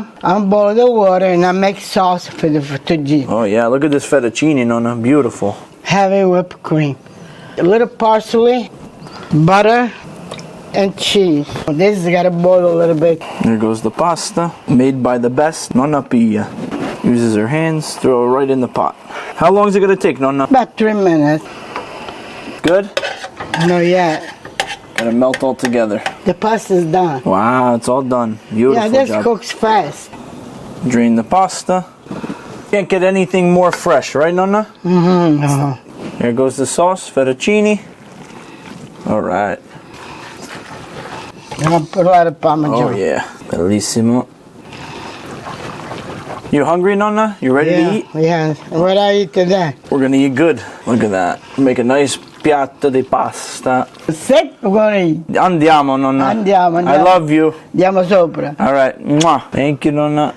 now I'm boil the water and I make sauce for the fettuccine. Oh yeah, look at this fettuccine, Nonna. Beautiful. Heavy whipped cream. A little parsley, butter, and cheese. This has got to boil a little bit. There goes the pasta, made by the best Nonna Pia. Uses her hands, throw it right in the pot. How long is it gonna take, Nonna? About 3 minutes. Good? Not yet. Gotta melt all together. The pasta's done. Wow, it's all done. Beautiful Yeah, this job. cooks fast. Drain the pasta. Can't get anything more fresh, right, Nonna? Mm-hmm. Here goes the sauce, fettuccine. All right. I'm gonna put a lot of Parmesan. Oh yeah, bellissimo. You hungry, Nonna? You ready to eat? Yeah. What I eat today? We're gonna eat good. Look at that. Make a nice piatto di pasta. Sick? We're gonna eat. Andiamo, Nonna. Andiamo. I love you. Andiamo sopra. All right. Mwah. Thank you, Nonna.